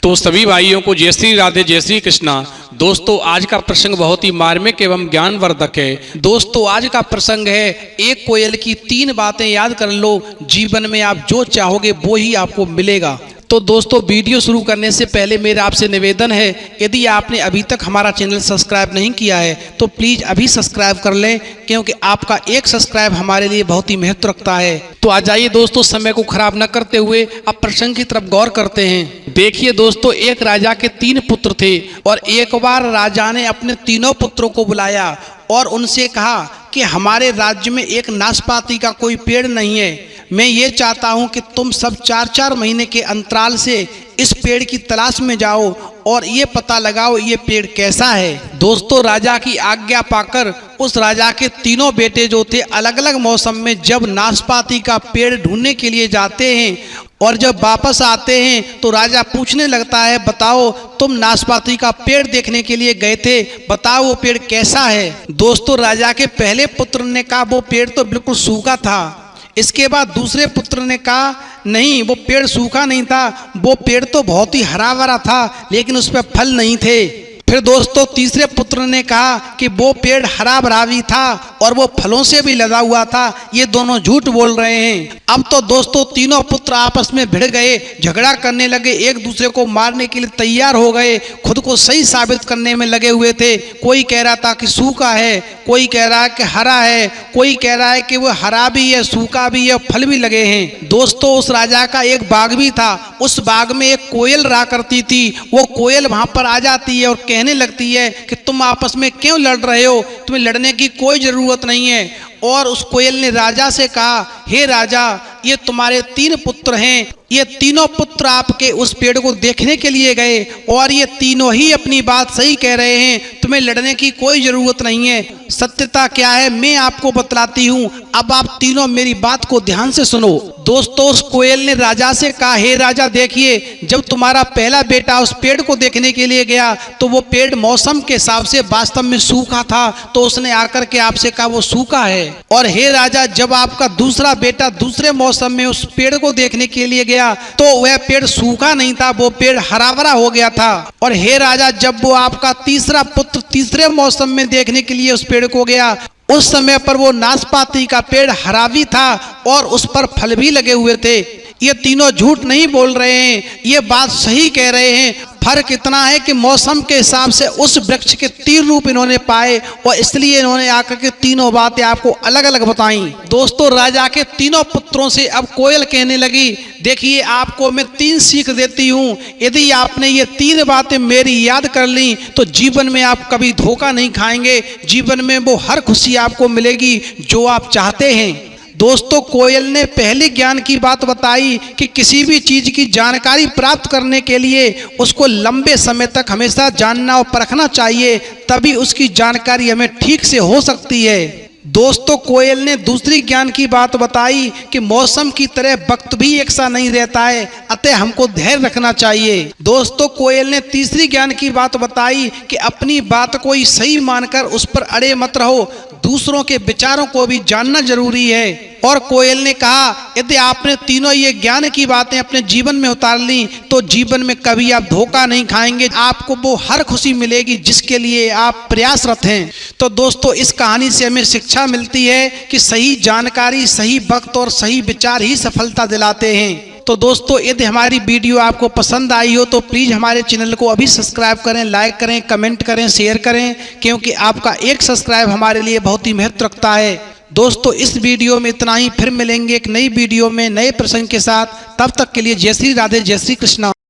तो सभी भाइयों को जय श्री राधे जय श्री कृष्णा। दोस्तों आज का प्रसंग बहुत ही मार्मिक एवं ज्ञानवर्धक है। दोस्तों आज का प्रसंग है एक कोयल की 3 बातें याद कर लो, जीवन में आप जो चाहोगे वो ही आपको मिलेगा। तो दोस्तों वीडियो शुरू करने से पहले मेरा आपसे निवेदन है, यदि आपने अभी तक हमारा चैनल सब्सक्राइब नहीं किया है तो प्लीज़ अभी सब्सक्राइब कर लें, क्योंकि आपका एक सब्सक्राइब हमारे लिए बहुत ही महत्व रखता है। तो आ जाइए दोस्तों, समय को खराब न करते हुए अब प्रसंग की तरफ गौर करते हैं। देखिए दोस्तों, एक राजा के 3 पुत्र थे और एक बार राजा ने अपने तीनों पुत्रों को बुलाया और उनसे कहा कि हमारे राज्य में एक नाशपाती का कोई पेड़ नहीं है। मैं ये चाहता हूँ कि तुम सब 4-4 महीने के अंतराल से इस पेड़ की तलाश में जाओ और ये पता लगाओ ये पेड़ कैसा है। दोस्तों राजा की आज्ञा पाकर उस राजा के तीनों बेटे जो थे अलग अलग मौसम में जब नाशपाती का पेड़ ढूंढने के लिए जाते हैं और जब वापस आते हैं तो राजा पूछने लगता है, बताओ तुम नाशपाती का पेड़ देखने के लिए गए थे, बताओ वो पेड़ कैसा है। दोस्तों राजा के पहले पुत्र ने कहा वो पेड़ तो बिल्कुल सूखा था। इसके बाद दूसरे पुत्र ने कहा नहीं, वो पेड़ सूखा नहीं था, वो पेड़ तो बहुत ही हरा भरा था, लेकिन उस पर फल नहीं थे। फिर दोस्तों तीसरे पुत्र ने कहा कि वो पेड़ हरा भरा भी था और वो फलों से भी लदा हुआ था। ये दोनों झूठ बोल रहे हैं। अब तो दोस्तों तीनों पुत्र आपस में भिड़ गए, झगड़ा करने लगे, एक दूसरे को मारने के लिए तैयार हो गए, खुद को सही साबित करने में लगे हुए थे। कोई कह रहा था कि सूखा है, कोई कह रहा है कि हरा है, कोई कह रहा है कि वो हरा भी है, सूखा भी है, फल भी लगे हैं। दोस्तों उस राजा का एक बाग भी था। उस बाग में एक कोयल रहा करती थी। वो कोयल वहां पर आ जाती है और कहने लगती है कि तुम आपस में क्यों लड़ रहे हो, तुम्हें लड़ने की कोई जरूरत नहीं है। और उस कोयल ने राजा से कहा, हे राजा, ये तुम्हारे 3 पुत्र हैं, ये तीनों पुत्र आपके उस पेड़ को देखने के लिए गए और ये तीनों ही अपनी बात सही कह रहे हैं, तुम्हें लड़ने की कोई जरूरत नहीं है। सत्यता क्या है मैं आपको बतलाती हूँ, अब आप तीनों मेरी बात को ध्यान से सुनो। दोस्तों उस कोयल ने राजा से कहा, हे राजा देखिए, जब तुम्हारा पहला बेटा उस पेड़ को देखने के लिए गया तो वो पेड़ मौसम के हिसाब से वास्तव में सूखा था, तो उसने आकर के आपसे कहा वो सूखा है। और हे राजा जब आपका दूसरा बेटा दूसरे मौसम में उस पेड़ को देखने के लिए गया तो वह पेड़ सूखा नहीं था, वो पेड़ हरा भरा हो गया था। और हे राजा जब वो आपका तीसरा पुत्र तीसरे मौसम में देखने के लिए उस पेड़ को गया उस समय पर वो नाशपाती का पेड़ हरा भी था और उस पर फल भी लगे हुए थे। ये तीनों झूठ नहीं बोल रहे हैं, ये बात सही कह रहे हैं। फर्क इतना है कि मौसम के हिसाब से उस वृक्ष के 3 रूप इन्होंने पाए और इसलिए इन्होंने आकर के तीनों बातें आपको अलग अलग बताई। दोस्तों राजा के तीनों पुत्रों से अब कोयल कहने लगी, देखिए आपको मैं 3 सीख देती हूँ, यदि आपने ये 3 बातें मेरी याद कर ली तो जीवन में आप कभी धोखा नहीं खाएंगे, जीवन में वो हर खुशी आपको मिलेगी जो आप चाहते हैं। दोस्तों कोयल ने पहले ज्ञान की बात बताई कि किसी भी चीज की जानकारी प्राप्त करने के लिए उसको लंबे समय तक हमेशा जानना और परखना चाहिए, तभी उसकी जानकारी हमें ठीक से हो सकती है। दोस्तों कोयल ने दूसरी ज्ञान की बात बताई कि मौसम की तरह वक्त भी एक सा नहीं रहता है, अतः हमको धैर्य रखना चाहिए। दोस्तों कोयल ने तीसरी ज्ञान की बात बताई कि अपनी बात को ही सही मानकर उस पर अड़े मत रहो, दूसरों के विचारों को भी जानना जरूरी है। और कोयल ने कहा यदि आपने तीनों ये ज्ञान की बातें अपने जीवन में उतार ली तो जीवन में कभी आप धोखा नहीं खाएंगे, आपको वो हर खुशी मिलेगी जिसके लिए आप प्रयासरत हैं। तो दोस्तों इस कहानी से हमें शिक्षा मिलती है कि सही जानकारी, सही वक्त और सही विचार ही सफलता दिलाते हैं। तो दोस्तों यदि हमारी वीडियो आपको पसंद आई हो तो प्लीज़ हमारे चैनल को अभी सब्सक्राइब करें, लाइक करें, कमेंट करें, शेयर करें, क्योंकि आपका एक सब्सक्राइब हमारे लिए बहुत ही महत्व रखता है। दोस्तों इस वीडियो में इतना ही, फिर मिलेंगे एक नई वीडियो में नए प्रसंग के साथ। तब तक के लिए जय श्री राधे जय श्री कृष्णा।